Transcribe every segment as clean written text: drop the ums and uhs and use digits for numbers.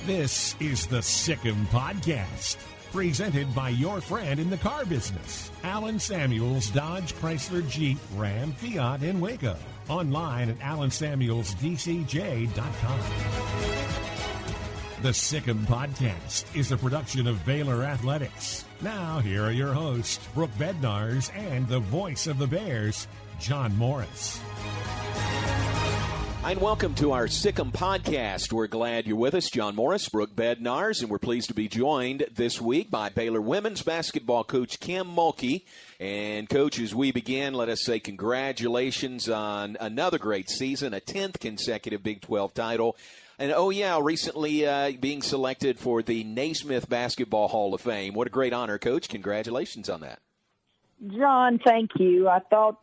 This is the Sick'em Podcast, presented by your friend in the car business, Alan Samuels Dodge Chrysler Jeep Ram Fiat in Waco. Online at alansamuelsdcj.com. The Sick'em Podcast is a production of Baylor Athletics. Now, here are your hosts, Brooke Bednarz and the voice of the Bears, John Morris. And welcome to our Sick'em Podcast. We're glad you're with us. John Morris, Brooke Bednarz, and we're pleased to be joined this week by Baylor women's basketball coach Kim Mulkey. And, Coach, as we begin, let us say congratulations on another great season, a 10th consecutive Big 12 title. And, recently being selected for the Naismith Basketball Hall of Fame. What a great honor, Coach. Congratulations on that. John, thank you. I thought,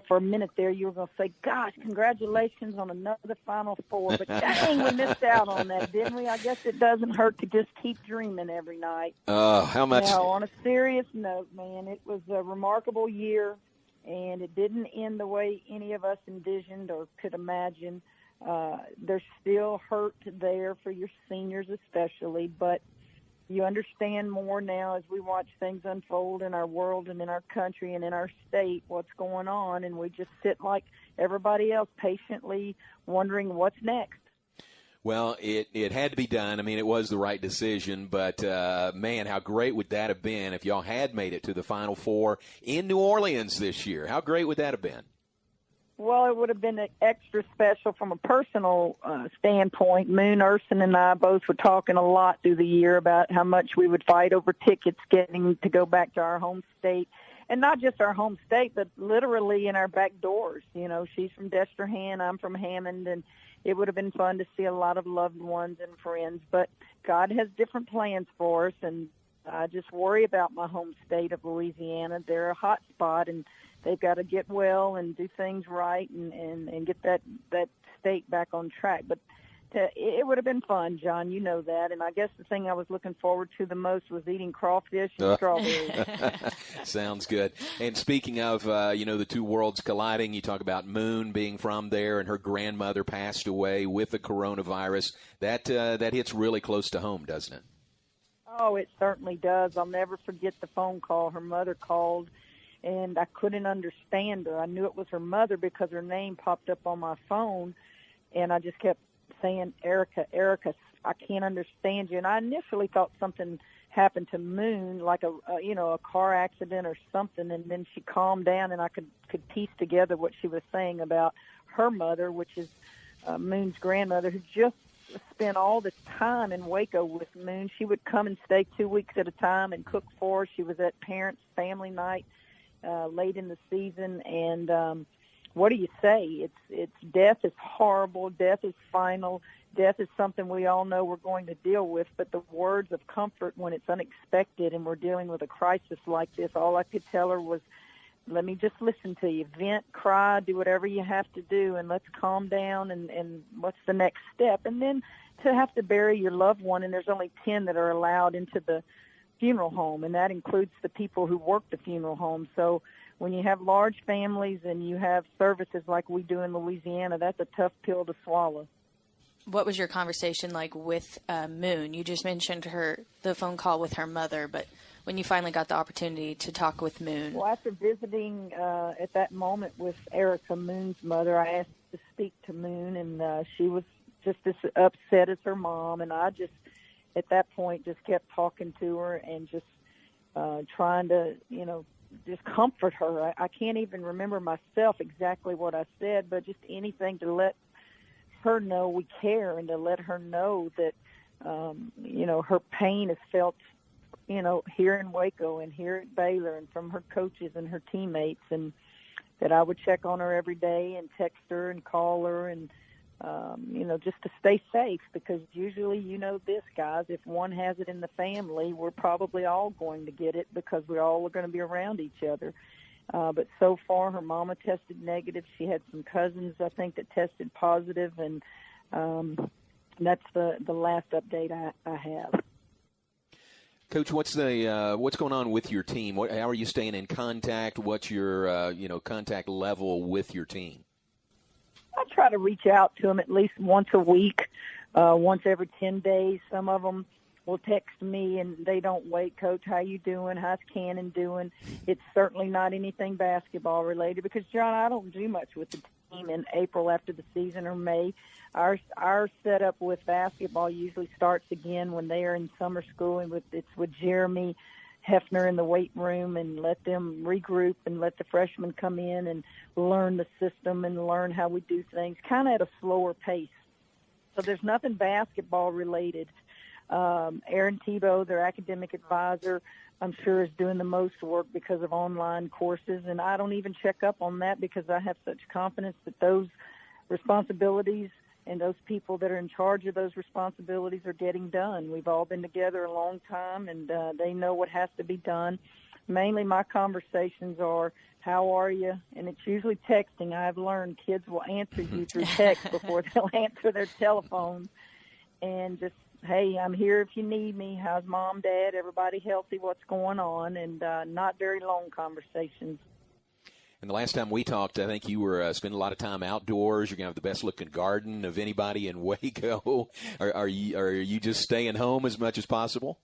for a minute there you were going to say, gosh, congratulations on another Final Four. But dang, we missed out on that, didn't we? I guess it doesn't hurt to just keep dreaming every night. How much? Now, on a serious note, man, it was a remarkable year, and it didn't end the way any of us envisioned or could imagine. There's still hurt there for your seniors especially, but you understand more now as we watch things unfold in our world and in our country and in our state, what's going on, and we just sit like everybody else patiently wondering what's next. Well, it had to be done. I mean, it was the right decision, but, man, how great would that have been if y'all had made it to the Final Four in New Orleans this year? How great would that have been? Well, it would have been extra special from a personal standpoint. Moon, Urson, and I both were talking a lot through the year about how much we would fight over tickets getting to go back to our home state. And not just our home state, but literally in our back doors. She's from Destrehan, I'm from Hammond, and it would have been fun to see a lot of loved ones and friends. But God has different plans for us, and I just worry about my home state of Louisiana. They're a hot spot, and they've got to get well and do things right and get that state back on track. But it would have been fun, John. You know that. And I guess the thing I was looking forward to the most was eating crawfish and strawberries. Sounds good. And speaking of, the two worlds colliding, you talk about Moon being from there and her grandmother passed away with the coronavirus. That hits really close to home, doesn't it? Oh, it certainly does. I'll never forget the phone call. Her mother called, and I couldn't understand her. I knew it was her mother because her name popped up on my phone, and I just kept saying, Erica, I can't understand you. And I initially thought something happened to Moon, like a car accident or something, and then she calmed down, and I could piece together what she was saying about her mother, which is Moon's grandmother, who just spent all the time in Waco with Moon. She would come and stay 2 weeks at a time and cook for her. She was at parents' family night late in the season, and what do you say? It's death is horrible. Death is final. Death is something we all know we're going to deal with, but the words of comfort when it's unexpected and we're dealing with a crisis like this, all I could tell her was, let me just listen to you. Vent, cry, do whatever you have to do, and let's calm down, and what's the next step? And then to have to bury your loved one, and there's only 10 that are allowed into the funeral home, and that includes the people who work the funeral home. So when you have large families and you have services like we do in Louisiana, that's a tough pill to swallow. What was your conversation like with Moon? You just mentioned the phone call with her mother, but when you finally got the opportunity to talk with Moon? Well, after visiting at that moment with Erica, Moon's mother, I asked to speak to Moon, and she was just as upset as her mom, and I just, at that point, just kept talking to her and just trying to, just comfort her. I can't even remember myself exactly what I said, but just anything to let her know we care and to let her know that, her pain is felt, here in Waco and here at Baylor and from her coaches and her teammates, and that I would check on her every day and text her and call her and, just to stay safe, because usually, this, guys, if one has it in the family, we're probably all going to get it because we all are going to be around each other. But so far, her mama tested negative. She had some cousins, I think, that tested positive, and that's the last update I have. Coach, what's going on with your team? How are you staying in contact? What's your contact level with your team? I try to reach out to them at least once a week. once every 10 days. Some of them will text me, and they don't wait. Coach, how you doing? How's Cannon doing? It's certainly not anything basketball related because, John, I don't do much with the team in April after the season or May. Our setup with basketball usually starts again when they are in summer school, and it's with Jeremy Hefner in the weight room, and let them regroup and let the freshmen come in and learn the system and learn how we do things, kind of at a slower pace. So there's nothing basketball related. Aaron Tebow, their academic advisor, I'm sure is doing the most work because of online courses, and I don't even check up on that because I have such confidence that those responsibilities and those people that are in charge of those responsibilities are getting done. We've all been together a long time, and they know what has to be done. Mainly my conversations are, how are you? And it's usually texting. I've learned kids will answer you through text before they'll answer their telephones. And just, hey, I'm here if you need me. How's Mom, Dad? Everybody healthy? What's going on? And not very long conversations. And the last time we talked, I think you were spending a lot of time outdoors. You're going to have the best-looking garden of anybody in Waco. Are you just staying home as much as possible?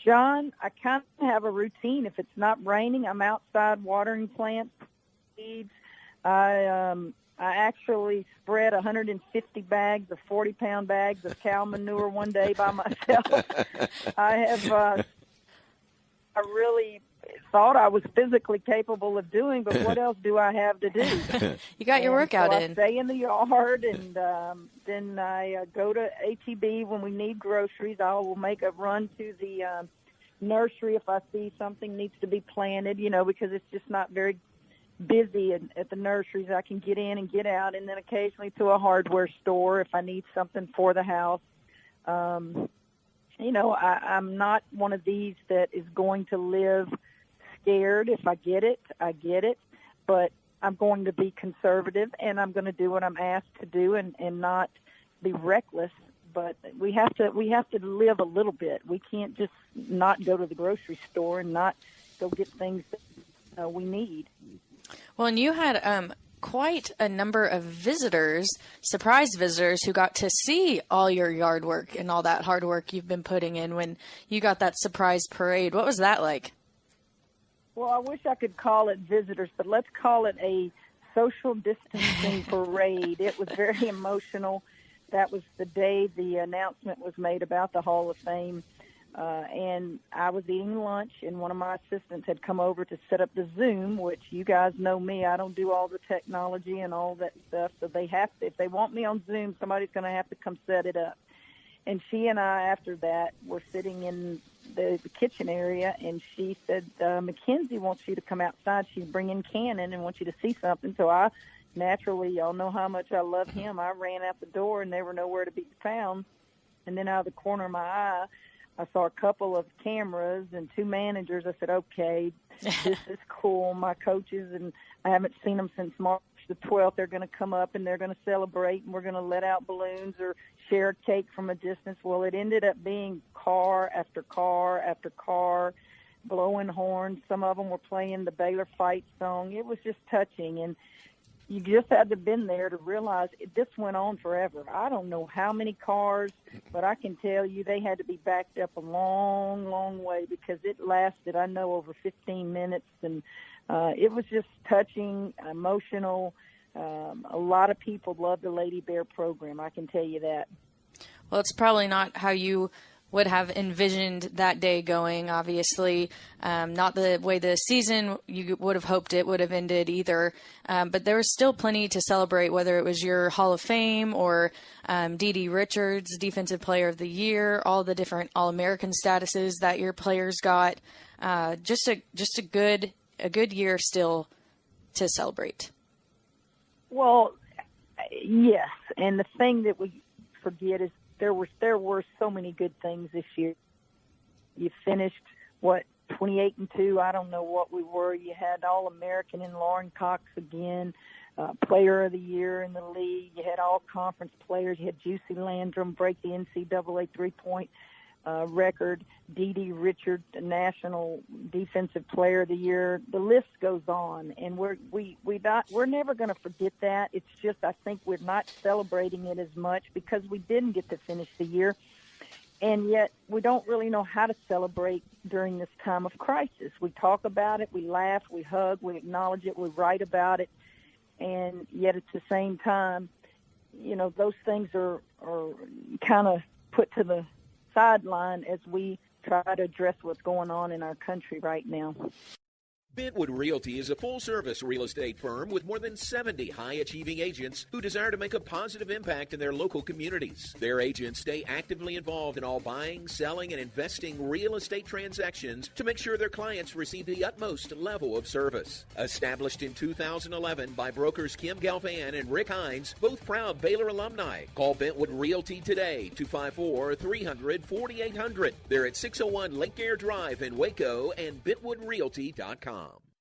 John, I kind of have a routine. If it's not raining, I'm outside watering plants, seeds. I actually spread 150 bags of 40-pound bags of cow manure one day by myself. I really thought I was physically capable of doing, but what else do I have to do? You got your workout in. I stay in the yard, and then I go to H-E-B when we need groceries. I will make a run to the nursery if I see something needs to be planted, because it's just not very busy at the nurseries. I can get in and get out, and then occasionally to a hardware store if I need something for the house. I'm not one of these that is going to live scared. If I get it, I get it. But I'm going to be conservative, and I'm going to do what I'm asked to do and not be reckless. But we have to live a little bit. We can't just not go to the grocery store and not go get things that we need. Well, and you had quite a number of visitors, surprise visitors, who got to see all your yard work and all that hard work you've been putting in when you got that surprise parade. What was that like? Well, I wish I could call it visitors, but let's call it a social distancing parade. It was very emotional. That was the day the announcement was made about the Hall of Fame. And I was eating lunch, and one of my assistants had come over to set up the Zoom, which you guys know me. I don't do all the technology and all that stuff, so they have to. If they want me on Zoom, somebody's going to have to come set it up. And she and I, after that, were sitting in the kitchen area, and she said, Mackenzie wants you to come outside. She's bringing Cannon and wants you to see something. So I naturally, y'all know how much I love him. I ran out the door, and they were nowhere to be found. And then out of the corner of my eye, I saw a couple of cameras and two managers. I said, okay, this is cool. My coaches, and I haven't seen them since March the 12th. They're going to come up, and they're going to celebrate, and we're going to let out balloons or share a cake from a distance. Well, it ended up being car after car after car, blowing horns. Some of them were playing the Baylor fight song. It was just touching, and you just had to have been there to realize this went on forever. I don't know how many cars, but I can tell you they had to be backed up a long, long way because it lasted, I know, over 15 minutes. And it was just touching, emotional. A lot of people love the Lady Bear program. I can tell you that. Well, it's probably not how you would have envisioned that day going, obviously. Not the way the season you would have hoped it would have ended either. But there was still plenty to celebrate, whether it was your Hall of Fame or Dee Richards, Defensive Player of the Year, all the different All-American statuses that your players got. Just a good year still to celebrate. Well, yes. And the thing that we forget is there were so many good things this year. You finished, 28-2? I don't know what we were. You had All-American in Lauren Cox again, Player of the Year in the league. You had all-conference players. You had Juicy Landrum break the NCAA three-point record, Dee Dee Richards, National Defensive Player of the Year. The list goes on, and we're never going to forget that. It's just I think we're not celebrating it as much because we didn't get to finish the year, and yet we don't really know how to celebrate during this time of crisis. We talk about it, we laugh, we hug, we acknowledge it, we write about it, and yet at the same time, those things are kind of put to the sideline as we try to address what's going on in our country right now. Bentwood Realty is a full-service real estate firm with more than 70 high-achieving agents who desire to make a positive impact in their local communities. Their agents stay actively involved in all buying, selling, and investing real estate transactions to make sure their clients receive the utmost level of service. Established in 2011 by brokers Kim Galvan and Rick Hines, both proud Baylor alumni. Call Bentwood Realty today, 254-300-4800. They're at 601 Lake Air Drive in Waco and BentwoodRealty.com.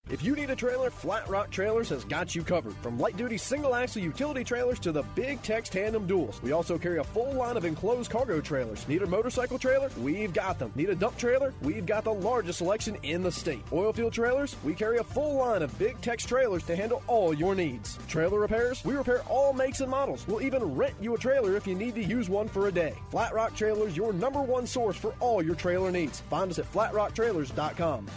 If you need a trailer, Flat Rock Trailers has got you covered. From light-duty single-axle utility trailers to the big Tex tandem duals. We also carry a full line of enclosed cargo trailers. Need a motorcycle trailer? We've got them. Need a dump trailer? We've got the largest selection in the state. Oil field trailers? We carry a full line of big Tex trailers to handle all your needs. Trailer repairs? We repair all makes and models. We'll even rent you a trailer if you need to use one for a day. Flat Rock Trailers, your #1 source for all your trailer needs. Find us at flatrocktrailers.com.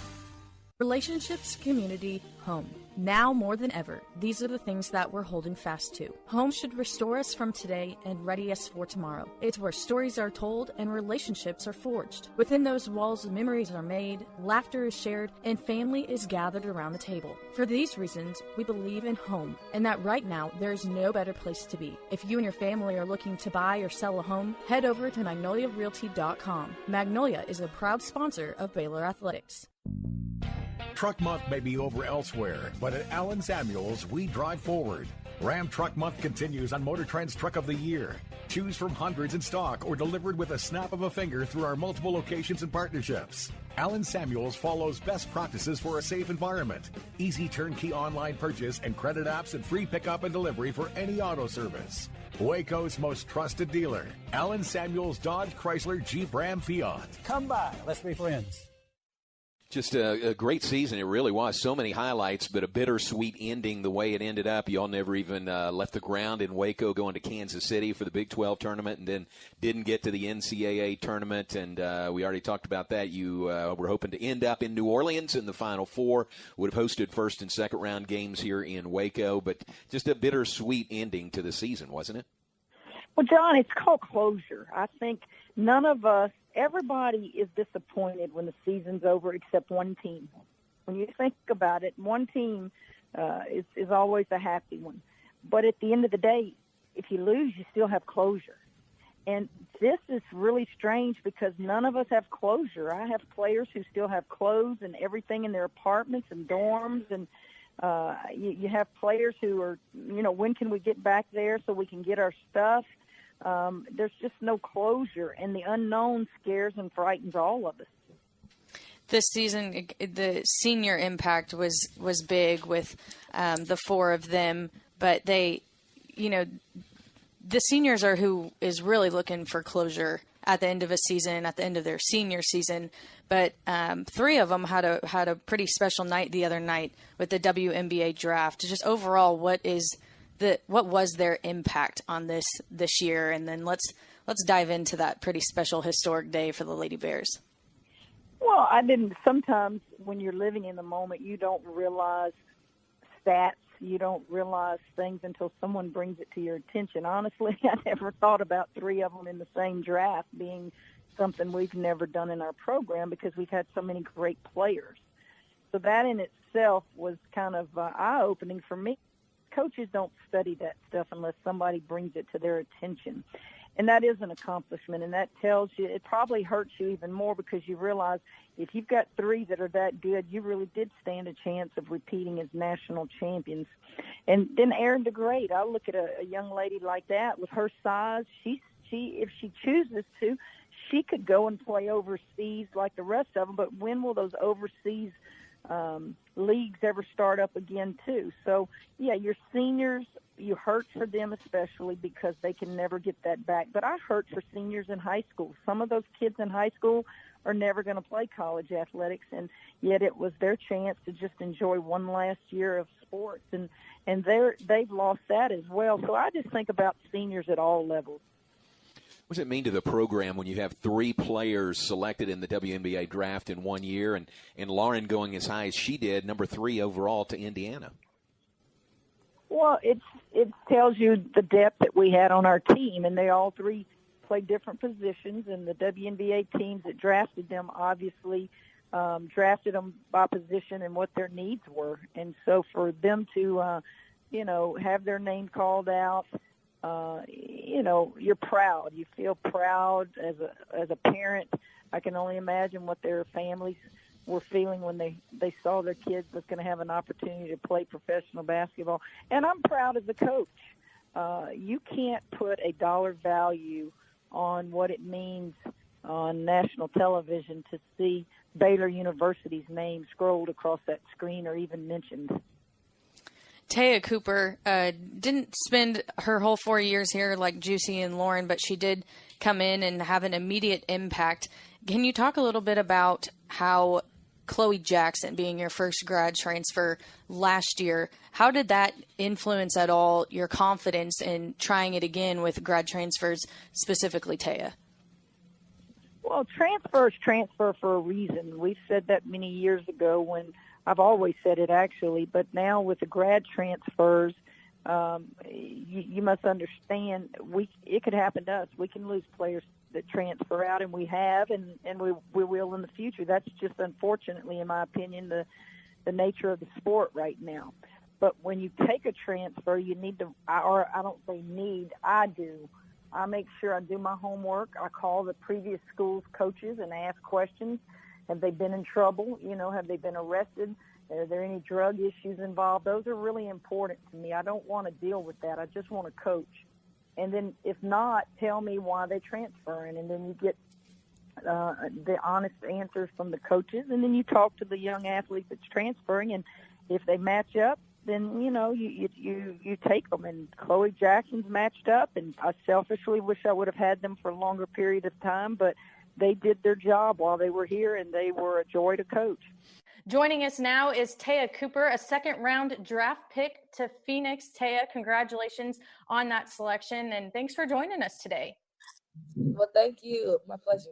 Relationships, community, home. Now more than ever, these are the things that we're holding fast to. Home should restore us from today and ready us for tomorrow. It's where stories are told and relationships are forged. Within those walls, memories are made, laughter is shared, and family is gathered around the table. For these reasons, we believe in home, and that right now, there is no better place to be. If you and your family are looking to buy or sell a home, head over to MagnoliaRealty.com. Magnolia is a proud sponsor of Baylor Athletics. Truck Month may be over elsewhere, but at Allen Samuels, we drive forward. Ram Truck Month continues on Motor Trend's Truck of the Year. Choose from hundreds in stock or delivered with a snap of a finger through our multiple locations and partnerships. Allen Samuels follows best practices for a safe environment. Easy turnkey online purchase and credit apps and free pickup and delivery for any auto service. Waco's most trusted dealer, Allen Samuels Dodge, Chrysler, Jeep, Ram, Fiat. Come by. Let's be friends. Just a great season. It really was. So many highlights, but a bittersweet ending the way it ended up. Y'all never even left the ground in Waco, going to Kansas City for the Big 12 tournament, and then didn't get to the NCAA tournament. And we already talked about that. You were hoping to end up in New Orleans in the Final Four. Would have hosted first and second round games here in Waco, but just a bittersweet ending to the season, wasn't it? Well, John, it's called closure. I think none of us, everybody is disappointed when the season's over except one team. When you think about it, one team is always a happy one. But at the end of the day, if you lose, you still have closure. And this is really strange because none of us have closure. I have players who still have clothes and everything in their apartments and dorms, and you have players who are, when can we get back there so we can get our stuff? There's just no closure, and the unknown scares and frightens all of us. This season, the senior impact was big with the four of them, but the seniors are who is really looking for closure at the end of a season, at the end of their senior season. But three of them had a pretty special night the other night with the WNBA Draft. Just overall, what was their impact on this year? And then let's dive into that pretty special historic day for the Lady Bears. Well, sometimes when you're living in the moment, you don't realize stats. You don't realize things until someone brings it to your attention. Honestly, I never thought about three of them in the same draft being something we've never done in our program because we've had so many great players. So that in itself was kind of eye-opening for me. Coaches don't study that stuff unless somebody brings it to their attention. And that is an accomplishment, and that tells you, it probably hurts you even more because you realize if you've got three that are that good, you really did stand a chance of repeating as national champions. And then Erin DeGrade, I look at a young lady like that with her size. She if she chooses to, she could go and play overseas like the rest of them, but when will those overseas leagues ever start up again too. So yeah, your seniors, you hurt for them especially because they can never get that back. But I hurt for seniors in high school. Some of those kids in high school are never going to play college athletics, and yet it was their chance to just enjoy one last year of sports, and they've lost that as well. So I just think about seniors at all levels. What does it mean to the program when you have 3 players selected in the WNBA draft in 1 year, and Lauren going as high as she did, number 3 overall to Indiana? Well, it tells you the depth that we had on our team, and they all 3 played different positions, and the WNBA teams that drafted them obviously drafted them by position and what their needs were. And so for them to, have their name called out, you're proud. You feel proud as a parent. I can only imagine what their families were feeling when they saw their kids was going to have an opportunity to play professional basketball. And I'm proud as a coach. You can't put a dollar value on what it means on national television to see Baylor University's name scrolled across that screen or even mentioned. Taya Cooper didn't spend her whole 4 years here like Juicy and Lauren, but she did come in and have an immediate impact. Can you talk a little bit about how Chloe Jackson, being your first grad transfer last year, how did that influence at all your confidence in trying it again with grad transfers, specifically Taya? Well, transfers transfer for a reason. We've said that many years ago when I've always said it actually, but now with the grad transfers, you must understand it could happen to us. We can lose players that transfer out, and we have, and we will in the future. That's just unfortunately, in my opinion, the nature of the sport right now. But when you take a transfer, you need to, or I don't say need, I do. I make sure I do my homework. I call the previous school's coaches and ask questions. Have they been in trouble? Have they been arrested? Are there any drug issues involved? Those are really important to me. I don't want to deal with that. I just want to coach. And then if not, tell me why they're transferring. And then you get the honest answers from the coaches. And then you talk to the young athlete that's transferring. And if they match up, then, you take them. And Chloe Jackson's matched up. And I selfishly wish I would have had them for a longer period of time. But they did their job while they were here, and they were a joy to coach. Joining us now is Taya Cooper, a second-round draft pick to Phoenix. Taya, congratulations on that selection, and thanks for joining us today. Well, thank you. My pleasure.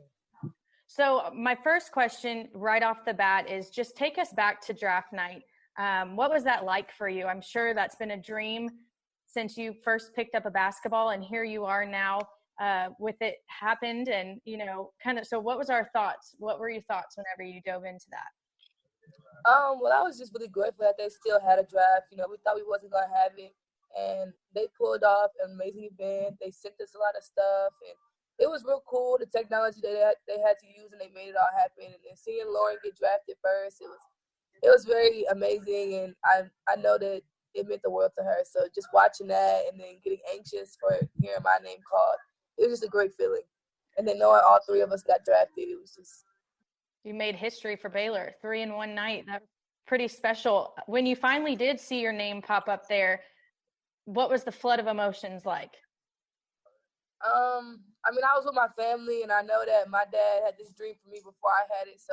So my first question right off the bat is just take us back to draft night. What was that like for you? I'm sure that's been a dream since you first picked up a basketball, and here you are now with it happened. And, so what was our thoughts? What were your thoughts whenever you dove into that? Well, I was just really grateful that they still had a draft. We thought we wasn't going to have it, and they pulled off an amazing event. They sent us a lot of stuff, and it was real cool, the technology that they had to use, and they made it all happen. And then seeing Lauren get drafted first, it was very amazing, and I know that it meant the world to her. So just watching that and then getting anxious for hearing my name called, it was just a great feeling. And then knowing all 3 of us got drafted, it was just... You made history for Baylor, 3 in one night. That's pretty special. When you finally did see your name pop up there, what was the flood of emotions like? I was with my family, and I know that my dad had this dream for me before I had it. So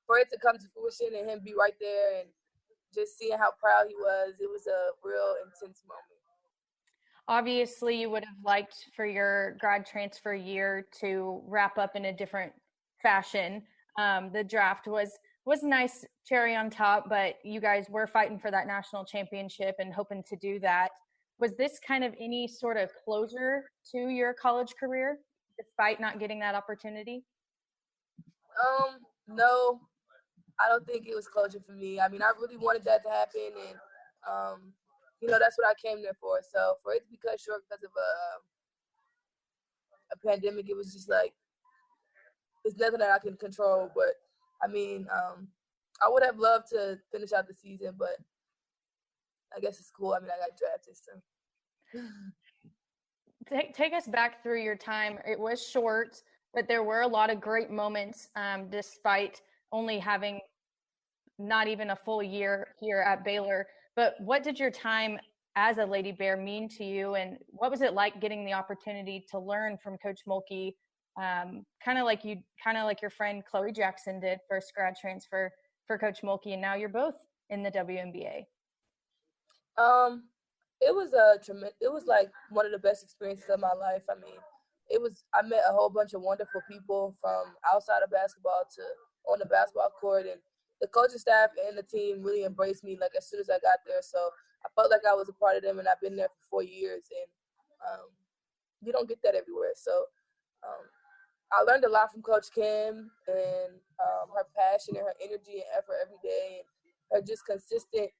for it to come to fruition and him be right there and just seeing how proud he was, it was a real intense moment. Obviously, you would have liked for your grad transfer year to wrap up in a different fashion. The draft was nice, cherry on top, but you guys were fighting for that national championship and hoping to do that. Was this kind of any sort of closure to your college career, despite not getting that opportunity? No, I don't think it was closure for me. I really wanted that to happen, and that's what I came there for. So for it to be cut short because of a pandemic, it was just like, it's nothing that I can control. But I would have loved to finish out the season, but I guess it's cool. I got drafted, so. Take us back through your time. It was short, but there were a lot of great moments, despite only having not even a full year here at Baylor, but what did your time as a Lady Bear mean to you, and what was it like getting the opportunity to learn from Coach Mulkey, kind of like your friend Chloe Jackson did, first grad transfer for Coach Mulkey, and now you're both in the WNBA? It was it was like one of the best experiences of my life. I mean, I met a whole bunch of wonderful people from outside of basketball to on the basketball court, and the coaching staff and the team really embraced me like as soon as I got there. So I felt like I was a part of them, and I've been there for 4 years, and you don't get that everywhere. So I learned a lot from Coach Kim, and her passion and her energy and effort every day, and her just consistent,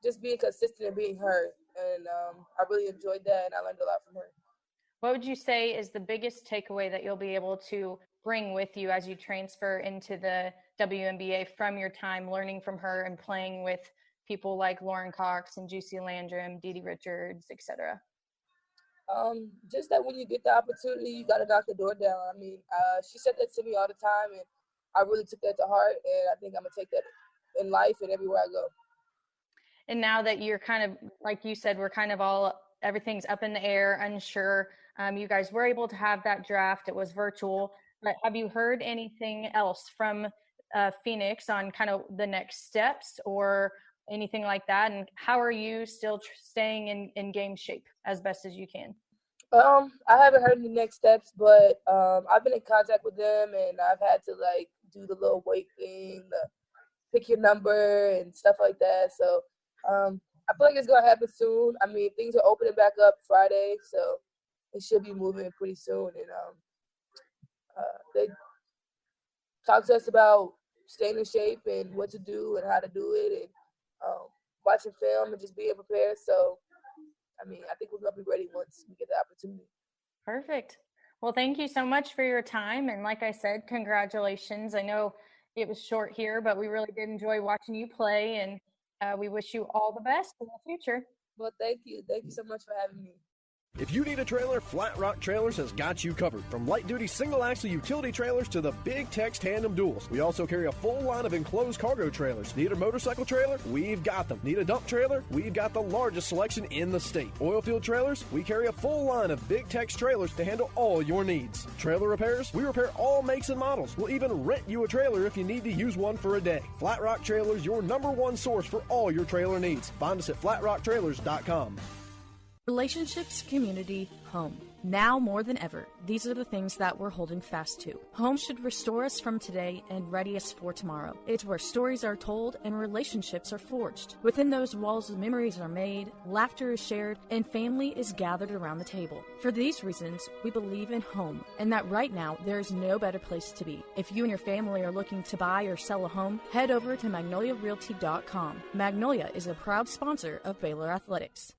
just being consistent and being her. And I really enjoyed that, and I learned a lot from her. What would you say is the biggest takeaway that you'll be able to bring with you as you transfer into the WNBA from your time learning from her and playing with people like Lauren Cox and Juicy Landrum, Dee Richards, etc.? Just that when you get the opportunity, you got to knock the door down. I mean, she said that to me all the time, and I really took that to heart, and I think I'm going to take that in life and everywhere I go. And now that you're kind of, like you said, we're kind of everything's up in the air, unsure. You guys were able to have that draft. It was virtual. But have you heard anything else from Phoenix on kind of the next steps or anything like that? And how are you still staying in game shape as best as you can? I haven't heard the next steps, but I've been in contact with them, and I've had to like do the little weight thing, the pick your number and stuff like that. So I feel like it's gonna happen soon. I mean, things are opening back up Friday, so it should be moving pretty soon. And they talk to us about staying in shape and what to do and how to do it, and watching film and just being prepared. So, I mean, I think we're going to be ready once we get the opportunity. Perfect. Well, thank you so much for your time. And like I said, congratulations. I know it was short here, but we really did enjoy watching you play, and we wish you all the best in the future. Well, thank you. Thank you so much for having me. If you need a trailer, Flat Rock Trailers has got you covered. From light-duty single-axle utility trailers to the big tex tandem duals. We also carry a full line of enclosed cargo trailers. Need a motorcycle trailer? We've got them. Need a dump trailer? We've got the largest selection in the state. Oilfield trailers? We carry a full line of big tex trailers to handle all your needs. Trailer repairs? We repair all makes and models. We'll even rent you a trailer if you need to use one for a day. Flat Rock Trailers, your #1 source for all your trailer needs. Find us at flatrocktrailers.com. Relationships, community, home. Now more than ever, these are the things that we're holding fast to. Home should restore us from today and ready us for tomorrow. It's where stories are told and relationships are forged. Within those walls, memories are made, laughter is shared, and family is gathered around the table. For these reasons, we believe in home, and that right now, there is no better place to be. If you and your family are looking to buy or sell a home, head over to magnoliarealty.com. Magnolia is a proud sponsor of Baylor Athletics.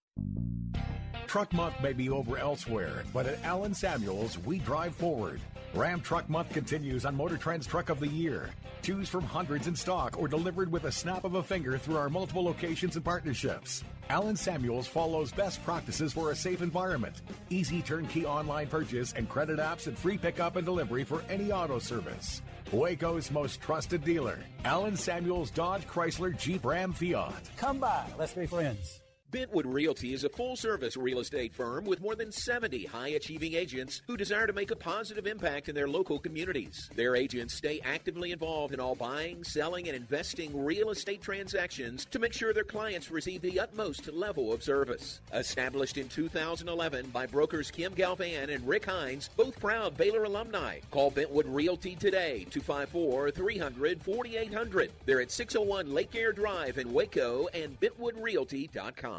Truck Month may be over elsewhere, but at Allen Samuels, we drive forward. Ram Truck Month continues on Motor Trend's Truck of the Year. Choose from hundreds in stock or delivered with a snap of a finger through our multiple locations and partnerships. Allen Samuels follows best practices for a safe environment. Easy turnkey online purchase and credit apps and free pickup and delivery for any auto service. Waco's most trusted dealer, Allen Samuels Dodge Chrysler Jeep Ram Fiat. Come by, let's be friends. Bentwood Realty is a full-service real estate firm with more than 70 high-achieving agents who desire to make a positive impact in their local communities. Their agents stay actively involved in all buying, selling, and investing real estate transactions to make sure their clients receive the utmost level of service. Established in 2011 by brokers Kim Galvan and Rick Hines, both proud Baylor alumni. Call Bentwood Realty today, 254-300-4800. They're at 601 Lake Air Drive in Waco and BentwoodRealty.com.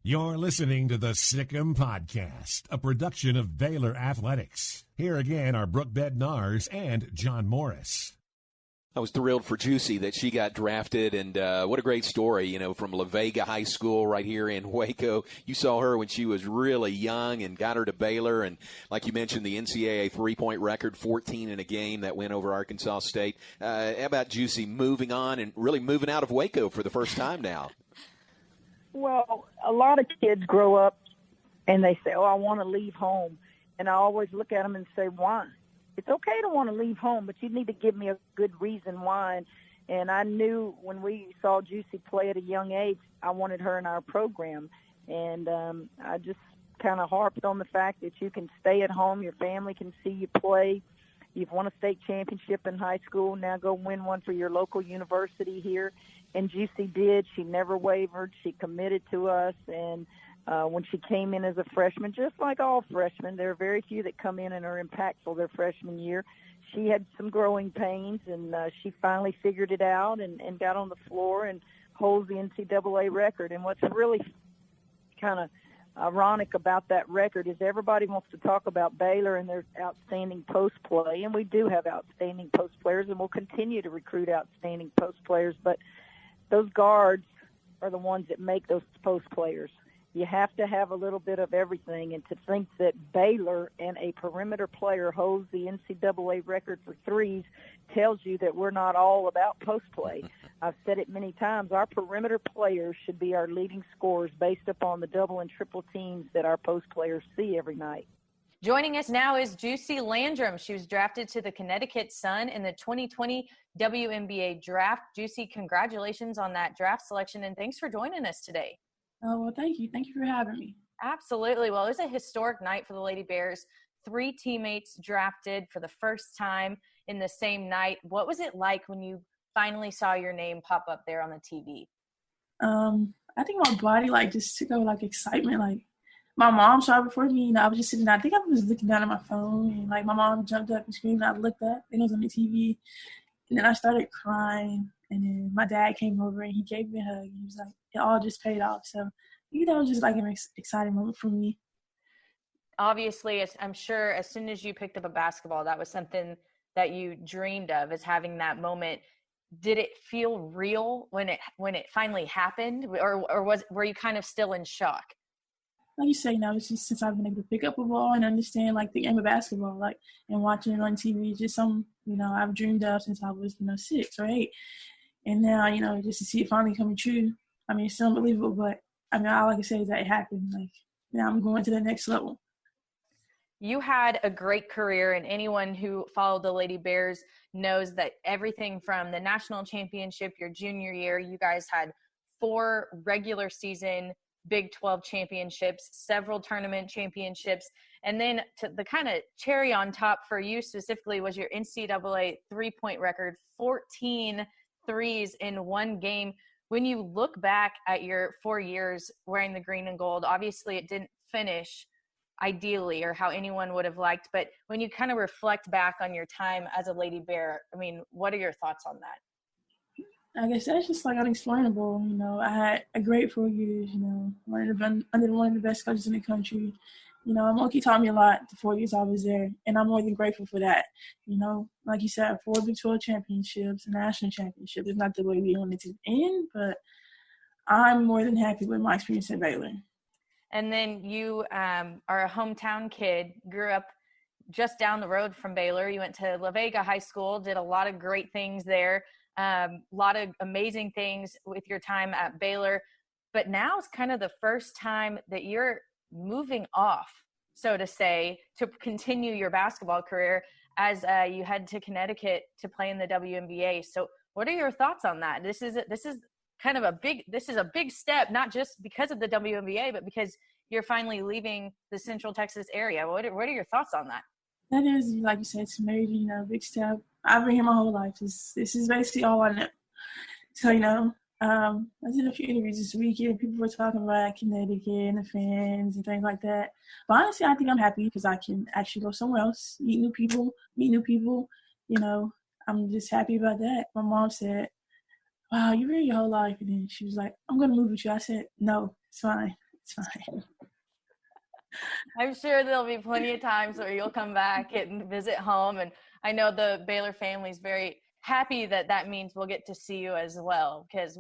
You're listening to the Sick'em Podcast, a production of Baylor Athletics. Here again are Brooke Bednarz and John Morris. I was thrilled for Juicy that she got drafted, and what a great story, from La Vega High School right here in Waco. You saw her when she was really young and got her to Baylor, and like you mentioned, the NCAA three-point record, 14 in a game that went over Arkansas State. How about Juicy moving on and really moving out of Waco for the first time now? Well, a lot of kids grow up and they say, I want to leave home. And I always look at them and say, why? it's okay to want to leave home, but you need to give me a good reason why. And I knew when we saw Juicy play at a young age, I wanted her in our program. And I just kind of harped on the fact that you can stay at home, your family can see you play. You've won a state championship in high school. Now go win one for your local university here. And Juicy did. She never wavered. She committed to us. And when she came in as a freshman, just like all freshmen, there are very few that come in and are impactful their freshman year. She had some growing pains, and she finally figured it out and got on the floor and holds the NCAA record. And what's really kind of ironic about that record is everybody wants to talk about Baylor and their outstanding post play, and we do have outstanding post players, and we'll continue to recruit outstanding post players, but those guards are the ones that make those post players. You have to have a little bit of everything, and to think that Baylor and a perimeter player holds the NCAA record for threes tells you that we're not all about post play. I've said it many times. Our perimeter players should be our leading scorers based upon the double and triple teams that our post players see every night. Joining us now is Juicy Landrum. She was drafted to the Connecticut Sun in the 2020 WNBA Draft. Juicy, congratulations on that draft selection, and thanks for joining us today. Oh, well, thank you. Thank you for having me. Absolutely. Well, it was a historic night for the Lady Bears. 3 teammates drafted for the first time in the same night. What was it like when you finally saw your name pop up there on the TV? I think my body just took over excitement. My mom saw it before me, I was just sitting there. I think I was looking down at my phone, and my mom jumped up and screamed. I looked up, and it was on the TV, and then I started crying. And then my dad came over and he gave me a hug. He was like, it all just paid off. So that was just an exciting moment for me. Obviously, I'm sure as soon as you picked up a basketball, that was something that you dreamed of, is having that moment. Did it feel real when it finally happened, or were you kind of still in shock? Like you say, it's just since I've been able to pick up a ball and understand the game of basketball, and watching it on TV, just something I've dreamed of since I was 6 or 8. And now, just to see it finally coming true, it's still unbelievable. But, all I can say is that it happened. Now I'm going to the next level. You had a great career, and anyone who followed the Lady Bears knows that everything from the national championship your junior year, you guys had 4 regular season Big 12 championships, several tournament championships, and then the kind of cherry on top for you specifically was your NCAA three-point record, 14 threes in one game. When you look back at your 4 years wearing the green and gold, obviously it didn't finish ideally or how anyone would have liked, but when you kind of reflect back on your time as a Lady Bear, what are your thoughts on that? I guess that's just unexplainable. I had a great 4 years, under one of the best coaches in the country. Mulkey taught me a lot the 4 years I was there, and I'm more than grateful for that. Like you said, 4 Big 12 championships, a national championship. It's not the way we wanted to end, but I'm more than happy with my experience at Baylor. And then you are a hometown kid, grew up just down the road from Baylor. You went to La Vega High School, did a lot of great things there, a lot of amazing things with your time at Baylor. But now it's kind of the first time that you're moving off, so to say, to continue your basketball career as you head to Connecticut to play in the WNBA. So what are your thoughts on that? This is kind of a big step, not just because of the WNBA, but because you're finally leaving the Central Texas area. What are your thoughts on that? That is, like you said, it's a major, big step. I've been here my whole life. This is basically all I know. So, I did a few interviews this weekend. People were talking about Connecticut and the fans and things like that. But honestly, I think I'm happy because I can actually go somewhere else, meet new people. I'm just happy about that. My mom said, wow, you were here your whole life. And then she was like, I'm going to move with you. I said, no, it's fine. It's fine. I'm sure there'll be plenty of times where you'll come back and visit home. And I know the Baylor family is very happy that means we'll get to see you as well, because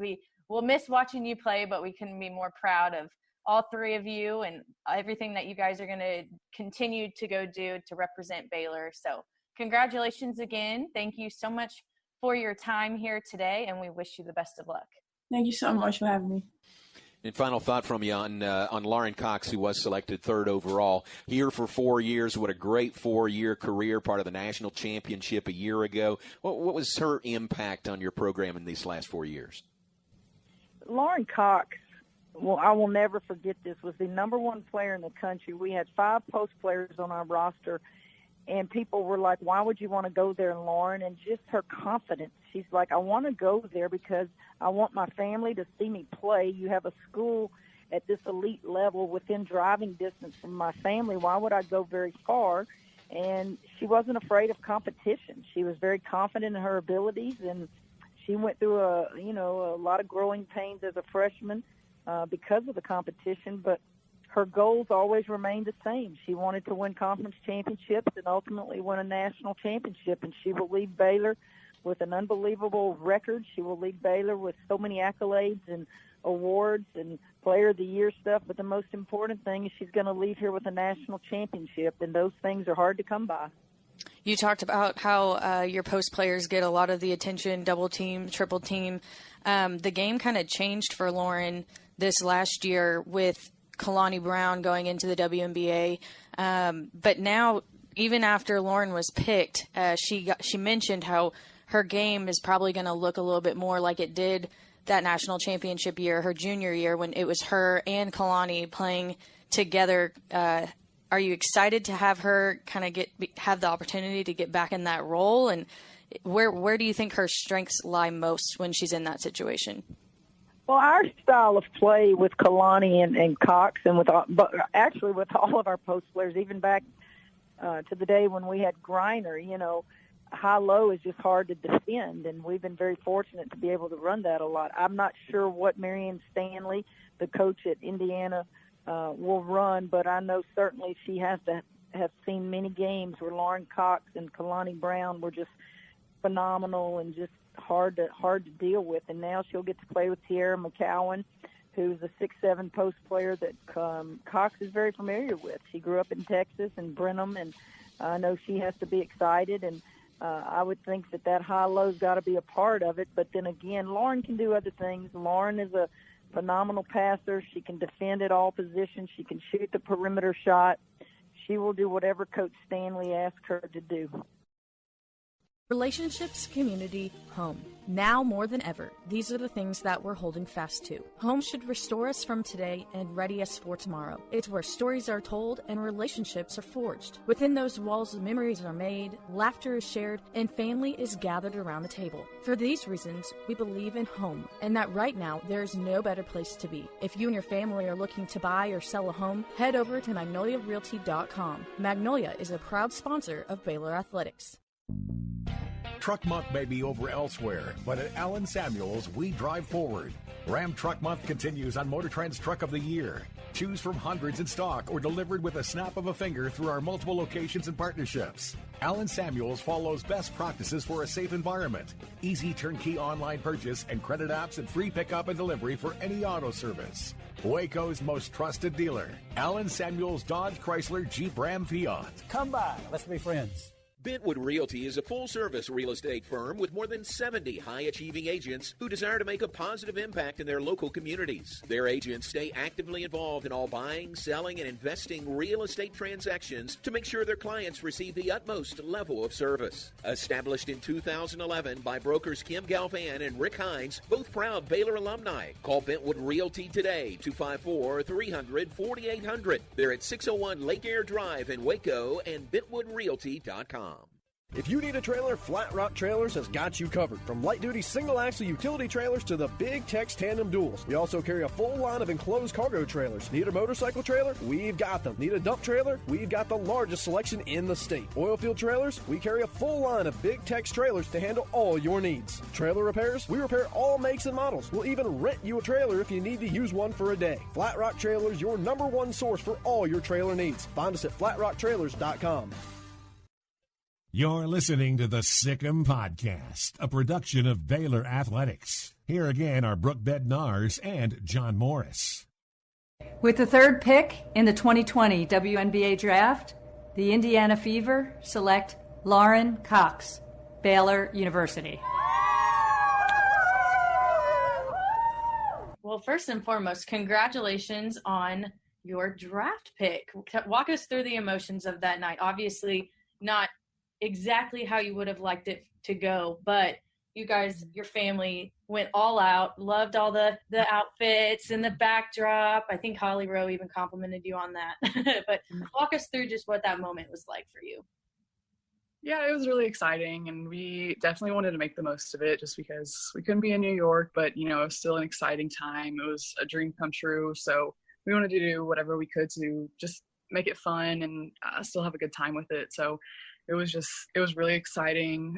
we'll miss watching you play, but we can be more proud of all 3 of you and everything that you guys are going to continue to go do to represent Baylor. So congratulations again. Thank you so much for your time here today, and we wish you the best of luck. Thank you so much for having me. And final thought from you on Lauren Cox, who was selected 3rd overall. Here for 4 years. What a great 4-year career, part of the national championship a year ago. What was her impact on your program in these last 4 years? Lauren Cox, well, I will never forget this, was the number 1 player in the country. We had 5 post players on our roster, and people were like, why would you want to go there, Lauren? And just her confidence. She's like, I want to go there because I want my family to see me play. You have a school at this elite level within driving distance from my family. Why would I go very far? And she wasn't afraid of competition. She was very confident in her abilities, and she went through a lot of growing pains as a freshman because of the competition, but her goals always remained the same. She wanted to win conference championships and ultimately win a national championship, and she will leave Baylor with an unbelievable record. She will leave Baylor with so many accolades and awards and Player of the Year stuff, but the most important thing is she's going to leave here with a national championship, and those things are hard to come by. You talked about how your post players get a lot of the attention, double team, triple team. The game kind of changed for Lauren this last year with Kalani Brown going into the WNBA. But now, even after Lauren was picked, she mentioned how her game is probably going to look a little bit more like it did that national championship year, her junior year, when it was her and Kalani playing together. Are you excited to have her kind of have the opportunity to get back in that role? And where do you think her strengths lie most when she's in that situation? Well, our style of play with Kalani and Cox, and with all of our post players, even back to the day when we had Griner, high-low is just hard to defend, and we've been very fortunate to be able to run that a lot. I'm not sure what Marion Stanley, the coach at Indiana, will run, but I know certainly she has to have seen many games where Lauren Cox and Kalani Brown were just phenomenal and just hard to deal with. And now she'll get to play with Tiara McCowan, who's a 6'7" post player that Cox is very familiar with. She grew up in Texas and Brenham, and I know she has to be excited. And I would think that high-low's got to be a part of it. But then again, Lauren can do other things. Lauren is a phenomenal passer. She can defend at all positions. She can shoot the perimeter shot. She will do whatever Coach Stanley asks her to do. Relationships, community, home. Now more than ever, these are the things that we're holding fast to. Home should restore us from today and ready us for tomorrow. It's where stories are told and relationships are forged. Within those walls, memories are made, laughter is shared, and family is gathered around the table. For these reasons, we believe in home, and that right now, there is no better place to be. If you and your family are looking to buy or sell a home, head over to MagnoliaRealty.com. Magnolia is a proud sponsor of Baylor Athletics. Truck Month may be over elsewhere, but at Allen Samuels, we drive forward. Ram Truck Month continues on Motor Trend's Truck of the Year. Choose from hundreds in stock or delivered with a snap of a finger through our multiple locations and partnerships. Allen Samuels follows best practices for a safe environment. Easy turnkey online purchase and credit apps and free pickup and delivery for any auto service. Waco's most trusted dealer, Allen Samuels Dodge Chrysler Jeep Ram Fiat. Come by. Let's be friends. Bentwood Realty is a full-service real estate firm with more than 70 high-achieving agents who desire to make a positive impact in their local communities. Their agents stay actively involved in all buying, selling, and investing real estate transactions to make sure their clients receive the utmost level of service. Established in 2011 by brokers Kim Galvan and Rick Hines, both proud Baylor alumni. Call Bentwood Realty today, 254-300-4800. They're at 601 Lake Air Drive in Waco and BentwoodRealty.com. If you need a trailer, Flat Rock Trailers has got you covered. From light-duty single-axle utility trailers to the big Tex tandem duals. We also carry a full line of enclosed cargo trailers. Need a motorcycle trailer? We've got them. Need a dump trailer? We've got the largest selection in the state. Oilfield trailers? We carry a full line of big Tex trailers to handle all your needs. Trailer repairs? We repair all makes and models. We'll even rent you a trailer if you need to use one for a day. Flat Rock Trailers, your #1 source for all your trailer needs. Find us at flatrocktrailers.com. You're listening to the Sick'em Podcast, a production of Baylor Athletics. Here again are Brooke Bednarz and John Morris. With the third pick in the 2020 WNBA Draft, the Indiana Fever select Lauren Cox, Baylor University. Well, first and foremost, congratulations on your draft pick. Walk us through the emotions of that night. Obviously, not exactly how you would have liked it to go, but you guys, your family went all out, loved all the outfits and the backdrop. I think Holly Rowe even complimented you on that. But walk us through just what that moment was like for you. Yeah, it was really exciting, and we definitely wanted to make the most of it just because we couldn't be in New York, but, you know, it was still an exciting time. It was a dream come true, so we wanted to do whatever we could to just make it fun and still have a good time with it. So it was really exciting,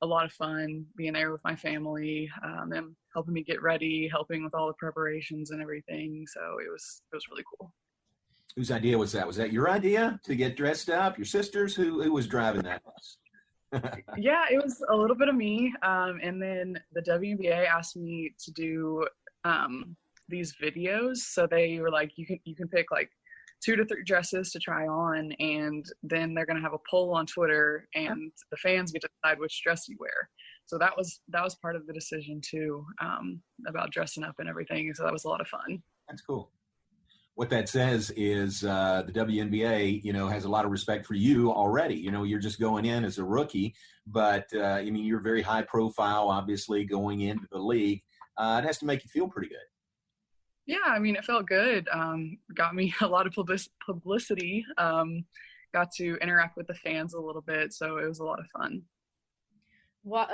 a lot of fun being there with my family, and helping me get ready, helping with all the preparations and everything. So it was really cool. Whose idea was that? Was that your idea to get dressed up? Your sister's? Who was driving that bus? Yeah, it was a little bit of me. And then the WNBA asked me to do these videos. So they were like, you can pick like 2 to 3 dresses to try on, and then they're going to have a poll on Twitter, and the fans get to decide which dress you wear. So that was part of the decision too, about dressing up and everything. So that was a lot of fun. That's cool. What that says is the WNBA, you know, has a lot of respect for you already. You know, you're just going in as a rookie, but I mean, you're very high profile, obviously, going into the league. It has to make you feel pretty good. Yeah, I mean, it felt good. Got me a lot of publicity. Got to interact with the fans a little bit, so it was a lot of fun. What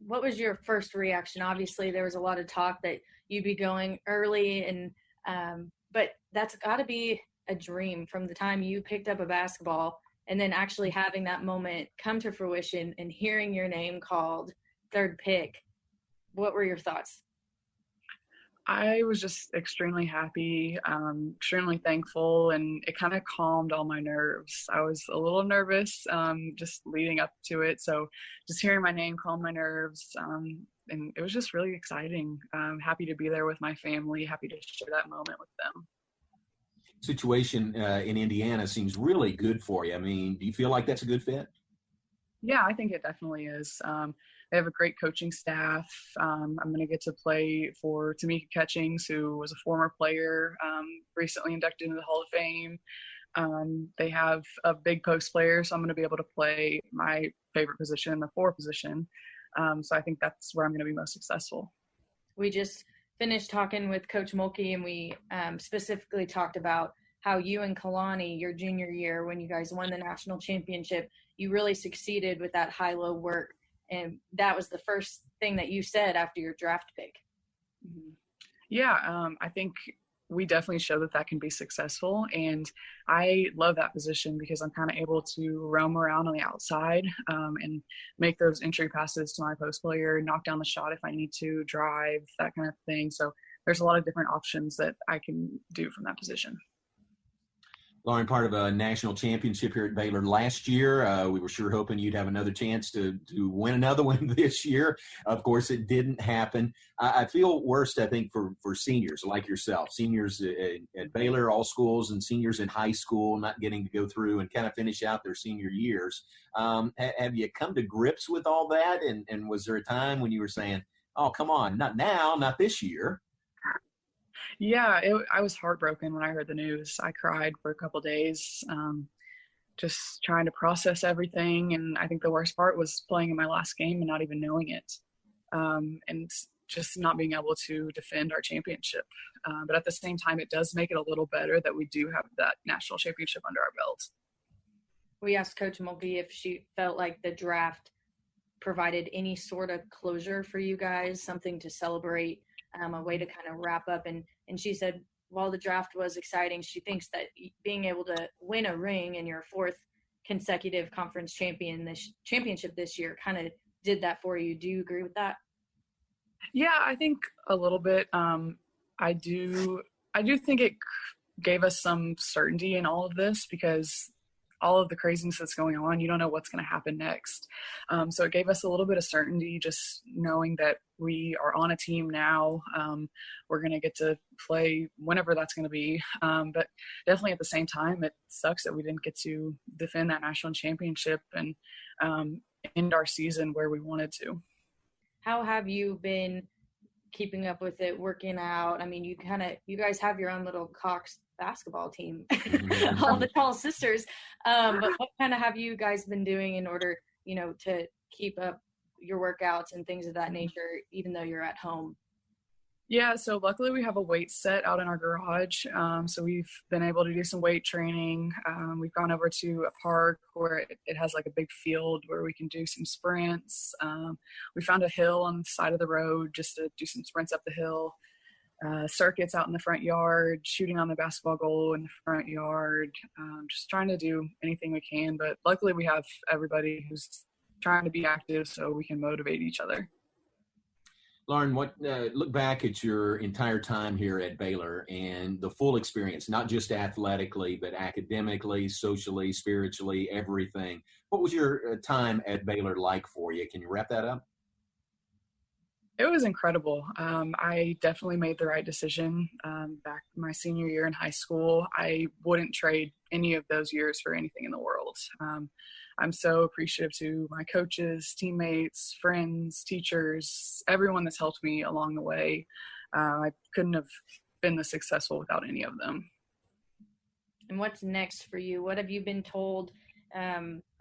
was your first reaction? Obviously, there was a lot of talk that you'd be going early, and but that's got to be a dream from the time you picked up a basketball and then actually having that moment come to fruition and hearing your name called third pick. What were your thoughts? I was just extremely happy, extremely thankful, and it kind of calmed all my nerves. I was a little nervous just leading up to it, so just hearing my name calmed my nerves, and it was just really exciting. Happy to be there with my family, happy to share that moment with them. Situation in Indiana seems really good for you. I mean, do you feel like that's a good fit? Yeah, I think it definitely is. They have a great coaching staff. I'm going to get to play for Tamika Catchings, who was a former player, recently inducted into the Hall of Fame. They have a big post player, so I'm going to be able to play my favorite position, the 4 position. So I think that's where I'm going to be most successful. We just finished talking with Coach Mulkey, and we specifically talked about how you and Kalani, your junior year, when you guys won the national championship, you really succeeded with that high-low work. And that was the first thing that you said after your draft pick. Yeah, I think we definitely show that can be successful. And I love that position because I'm kind of able to roam around on the outside and make those entry passes to my post player, knock down the shot if I need to, drive, that kind of thing. So there's a lot of different options that I can do from that position. Lauren, part of a national championship here at Baylor last year. We were sure hoping you'd have another chance to win another one this year. Of course, it didn't happen. I feel worst, I think, for seniors like yourself, seniors at Baylor, all schools, and seniors in high school not getting to go through and kind of finish out their senior years. Have you come to grips with all that? And was there a time when you were saying, oh, come on, not now, not this year? Yeah, I was heartbroken when I heard the news. I cried for a couple of days, just trying to process everything. And I think the worst part was playing in my last game and not even knowing it, and just not being able to defend our championship. But at the same time, it does make it a little better that we do have that national championship under our belt. We asked Coach Mulkey if she felt like the draft provided any sort of closure for you guys, something to celebrate, a way to kind of wrap up. And she said, while the draft was exciting, she thinks that being able to win a ring in your 4th consecutive conference championship this year kind of did that for you. Do you agree with that? Yeah, I think a little bit. I do think it gave us some certainty in all of this because all of the craziness that's going on, you don't know what's going to happen next. So it gave us a little bit of certainty, just knowing that we are on a team now. We're going to get to play whenever that's going to be. But definitely at the same time, it sucks that we didn't get to defend that national championship and end our season where we wanted to. How have you been keeping up with it, working out? I mean, you guys have your own little Cox basketball team, all the tall sisters. But what kind of have you guys been doing in order, to keep up your workouts and things of that nature, even though you're at home? Yeah, so luckily we have a weight set out in our garage. So we've been able to do some weight training. We've gone over to a park where it has like a big field where we can do some sprints. We found a hill on the side of the road just to do some sprints up the hill. Circuits out in the front yard, shooting on the basketball goal in the front yard, just trying to do anything we can. But luckily we have everybody who's trying to be active so we can motivate each other. Lauren, look back at your entire time here at Baylor and the full experience, not just athletically, but academically, socially, spiritually, everything. What was your time at Baylor like for you? Can you wrap that up? It was incredible. I definitely made the right decision back my senior year in high school. I wouldn't trade any of those years for anything in the world. I'm so appreciative to my coaches, teammates, friends, teachers, everyone that's helped me along the way. I couldn't have been this successful without any of them. And what's next for you? What have you been told?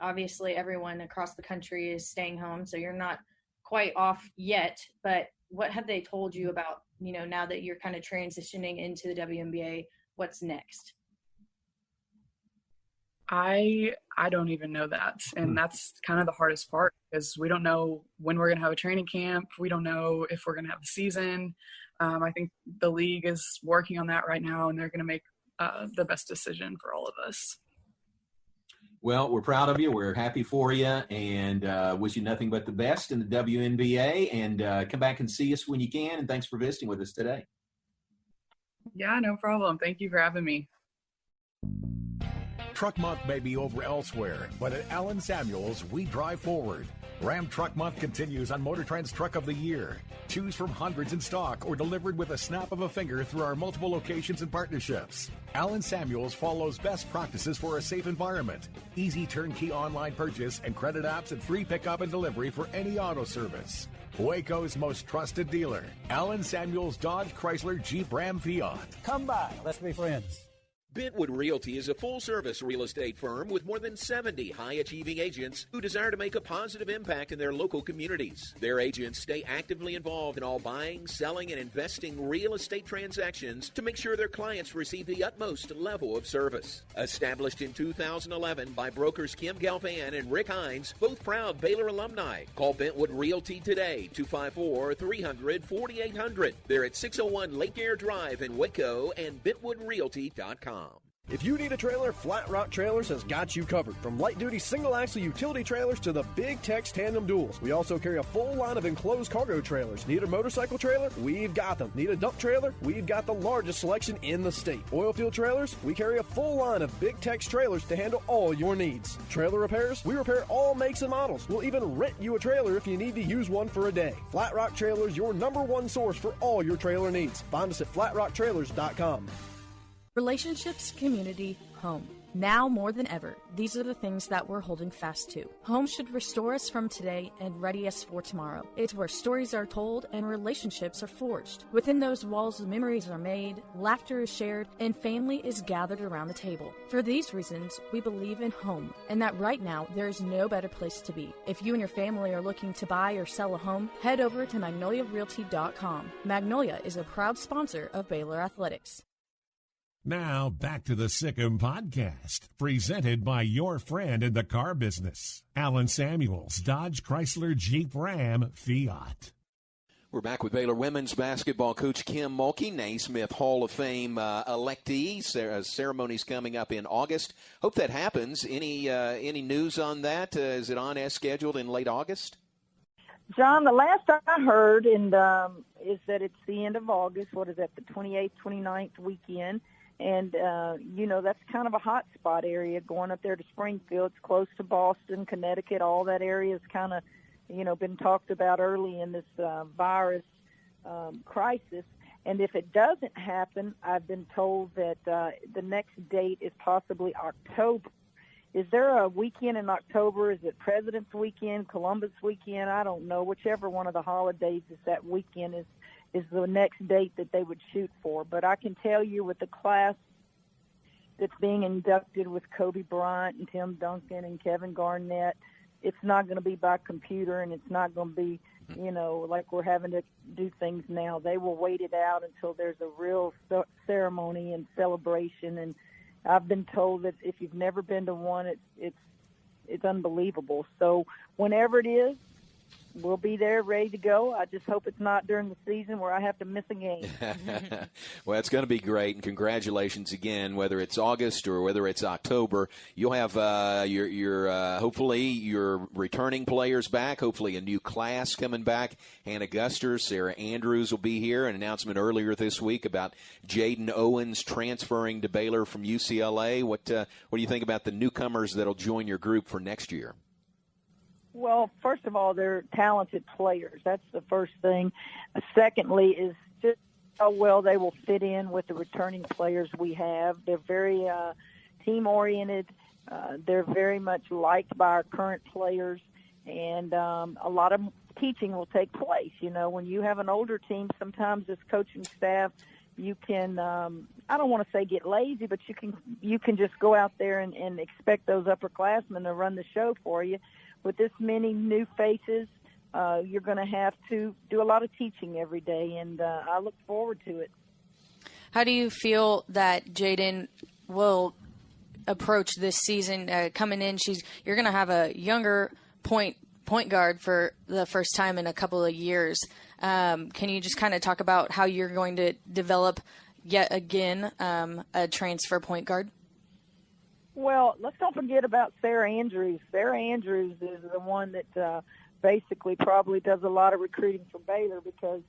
Obviously, everyone across the country is staying home, so you're not quite off yet, but what have they told you about, now that you're kind of transitioning into the WNBA, what's next? I don't even know that. And that's kind of the hardest part because we don't know when we're going to have a training camp. We don't know if we're going to have the season. I think the league is working on that right now, and they're going to make the best decision for all of us. Well, we're proud of you. We're happy for you, and wish you nothing but the best in the WNBA. And come back and see us when you can. And thanks for visiting with us today. Yeah, no problem. Thank you for having me. Truck Month may be over elsewhere, but at Allen Samuels, we drive forward. Ram Truck Month continues on Motor Trend's Truck of the Year. Choose from hundreds in stock or delivered with a snap of a finger through our multiple locations and partnerships. Allen Samuels follows best practices for a safe environment. Easy turnkey online purchase and credit apps and free pickup and delivery for any auto service. Waco's most trusted dealer, Allen Samuels Dodge Chrysler Jeep Ram Fiat. Come by, let's be friends. Bentwood Realty is a full-service real estate firm with more than 70 high-achieving agents who desire to make a positive impact in their local communities. Their agents stay actively involved in all buying, selling, and investing real estate transactions to make sure their clients receive the utmost level of service. Established in 2011 by brokers Kim Galvan and Rick Hines, both proud Baylor alumni. Call Bentwood Realty today, 254-300-4800. They're at 601 Lake Air Drive in Waco and BentwoodRealty.com. If you need a trailer, Flat Rock Trailers has got you covered. From light-duty single-axle utility trailers to the big Tex tandem duals. We also carry a full line of enclosed cargo trailers. Need a motorcycle trailer? We've got them. Need a dump trailer? We've got the largest selection in the state. Oil field trailers? We carry a full line of big Tex trailers to handle all your needs. Trailer repairs? We repair all makes and models. We'll even rent you a trailer if you need to use one for a day. Flat Rock Trailers, your #1 source for all your trailer needs. Find us at flatrocktrailers.com. Relationships, community, home. Now more than ever, these are the things that we're holding fast to. Home should restore us from today and ready us for tomorrow. It's where stories are told and relationships are forged. Within those walls, memories are made, laughter is shared, and family is gathered around the table. For these reasons, we believe in home, and that right now, there is no better place to be. If you and your family are looking to buy or sell a home, head over to MagnoliaRealty.com. Magnolia is a proud sponsor of Baylor Athletics. Now, back to the Sikkim Podcast, presented by your friend in the car business, Allen Samuels, Dodge Chrysler Jeep Ram Fiat. We're back with Baylor women's basketball coach Kim Mulkey, Naismith Hall of Fame electee. Ceremony's coming up in August. Hope that happens. Any news on that? Is it on as scheduled in late August? John, the last I heard is that it's the end of August. What is that, the 28th, 29th weekend? And, that's kind of a hot spot area going up there to Springfield. It's close to Boston, Connecticut. All that area has kind of, been talked about early in this virus crisis. And if it doesn't happen, I've been told that the next date is possibly October. Is there a weekend in October? Is it President's Weekend, Columbus Weekend? I don't know. Whichever one of the holidays is that weekend is the next date that they would shoot for. But I can tell you with the class that's being inducted with Kobe Bryant and Tim Duncan and Kevin Garnett, it's not going to be by computer, and it's not going to be, like we're having to do things now. They will wait it out until there's a real ceremony and celebration. And I've been told that if you've never been to one, it's unbelievable. So whenever it is, we'll be there ready to go. I just hope it's not during the season where I have to miss a game. Well, it's going to be great, and congratulations again, whether it's August or whether it's October. You'll have your hopefully your returning players back, hopefully a new class coming back. Hannah Guster, Sarah Andrews will be here. An announcement earlier this week about Jaden Owens transferring to Baylor from UCLA. What do you think about the newcomers that'll join your group for next year? Well, first of all, they're talented players. That's the first thing. Secondly is just how well they will fit in with the returning players we have. They're very team-oriented. They're very much liked by our current players, and a lot of teaching will take place. When you have an older team, sometimes as coaching staff, you can I don't want to say get lazy, but you can just go out there and expect those upperclassmen to run the show for you. With this many new faces, you're going to have to do a lot of teaching every day, and I look forward to it. How do you feel that Jaden will approach this season coming in? You're going to have a younger point guard for the first time in a couple of years. Can you just kind of talk about how you're going to develop yet again a transfer point guard? Well, let's don't forget about Sarah Andrews. Sarah Andrews is the one that basically probably does a lot of recruiting for Baylor because,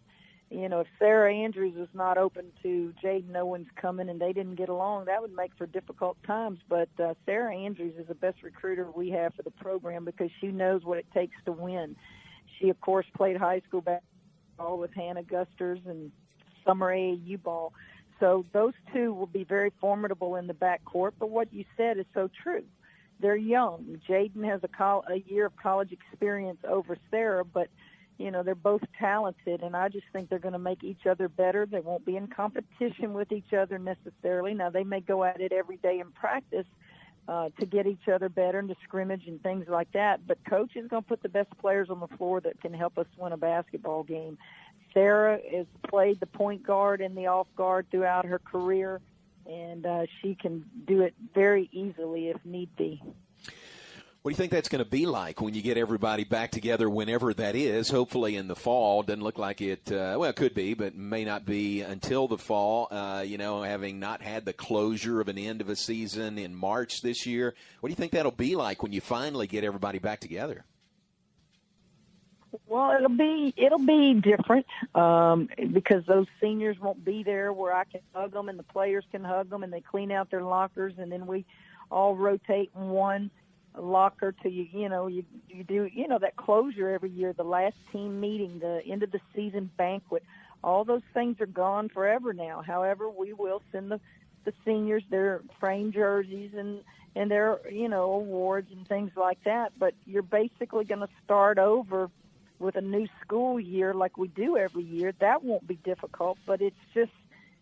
if Sarah Andrews is not open to Jaden Owens coming and they didn't get along, that would make for difficult times. But Sarah Andrews is the best recruiter we have for the program because she knows what it takes to win. She, of course, played high school basketball with Hannah Gusters and summer AAU ball. So those two will be very formidable in the backcourt. But what you said is so true. They're young. Jaden has a year of college experience over Sarah, but, they're both talented, and I just think they're going to make each other better. They won't be in competition with each other necessarily. Now, they may go at it every day in practice to get each other better and to scrimmage and things like that, but Coach is going to put the best players on the floor that can help us win a basketball game. Sarah has played the point guard and the off guard throughout her career, and she can do it very easily if need be. What do you think that's going to be like when you get everybody back together, whenever that is, hopefully in the fall? Doesn't look like it, it could be, but may not be until the fall, having not had the closure of an end of a season in March this year. What do you think that'll be like when you finally get everybody back together? Well, it'll be different because those seniors won't be there where I can hug them and the players can hug them and they clean out their lockers and then we all rotate in one locker to you do that closure every year, the last team meeting, the end of the season banquet. All those things are gone forever now. However, we will send the seniors their framed jerseys and their awards and things like that. But you're basically going to start over with a new school year like we do every year. That won't be difficult, but it's just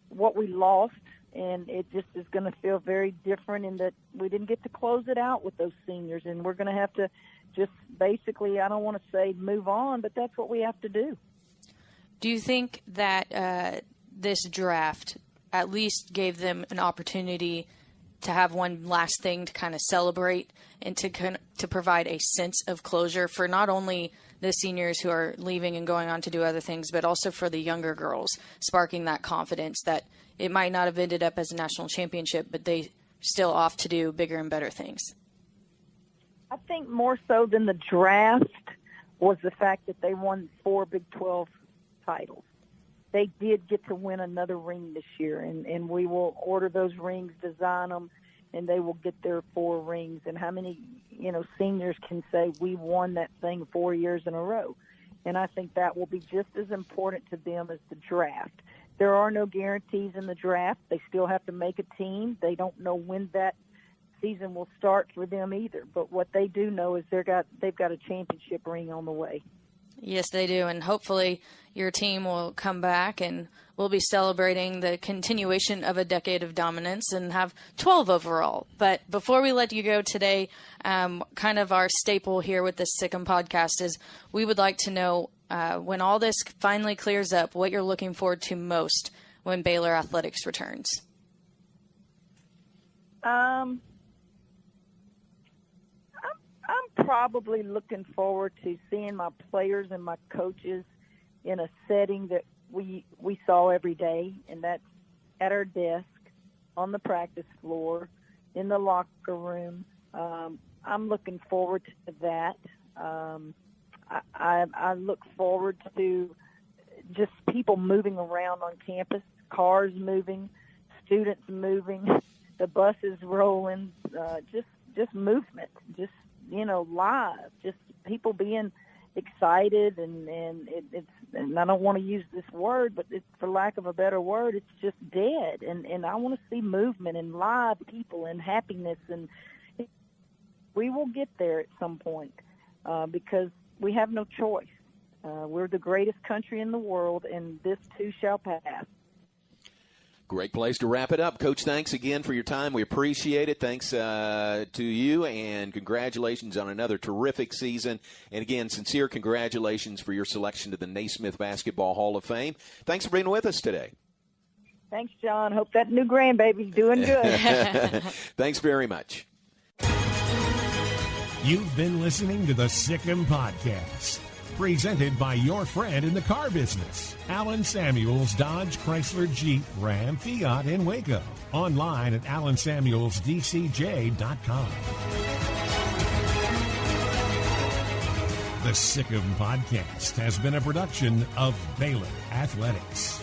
what we lost, and it just is going to feel very different in that we didn't get to close it out with those seniors, and we're going to have to just basically, I don't want to say move on, but that's what we have to do. Do you think that this draft at least gave them an opportunity to have one last thing to kind of celebrate and to provide a sense of closure for not only the seniors who are leaving and going on to do other things, but also for the younger girls, sparking that confidence that it might not have ended up as a national championship, but they still off to do bigger and better things? I think more so than the draft was the fact that they won 4 Big 12 titles. They did get to win another ring this year, and we will order those rings, design them, and they will get their 4 rings. And how many, seniors can say we won that thing 4 years in a row? And I think that will be just as important to them as the draft. There are no guarantees in the draft. They still have to make a team. They don't know when that season will start for them either. But what they do know is they've got a championship ring on the way. Yes, they do. And hopefully your team will come back and we'll be celebrating the continuation of a decade of dominance and have 12 overall. But before we let you go today, kind of our staple here with the Sick 'em podcast is we would like to know when all this finally clears up, what you're looking forward to most when Baylor Athletics returns. I'm probably looking forward to seeing my players and my coaches in a setting that we saw every day, and that's at our desk, on the practice floor, in the locker room. I'm looking forward to that. I look forward to just people moving around on campus, cars moving, students moving, the buses rolling, just movement, just, live, just people being excited, and I don't want to use this word, but it's, for lack of a better word, it's just dead. And I want to see movement and live people and happiness, and we will get there at some point because we have no choice. We're the greatest country in the world, and this too shall pass. Great place to wrap it up. Coach, thanks again for your time. We appreciate it. Thanks to you, and congratulations on another terrific season. And again, sincere congratulations for your selection to the Naismith Basketball Hall of Fame. Thanks for being with us today. Thanks, John. Hope that new grandbaby's doing good. Thanks very much. You've been listening to the Sick 'em podcast, presented by your friend in the car business, Alan Samuels Dodge Chrysler Jeep Ram Fiat in Waco. Online at alansamuelsdcj.com. The Sick 'em podcast has been a production of Baylor Athletics.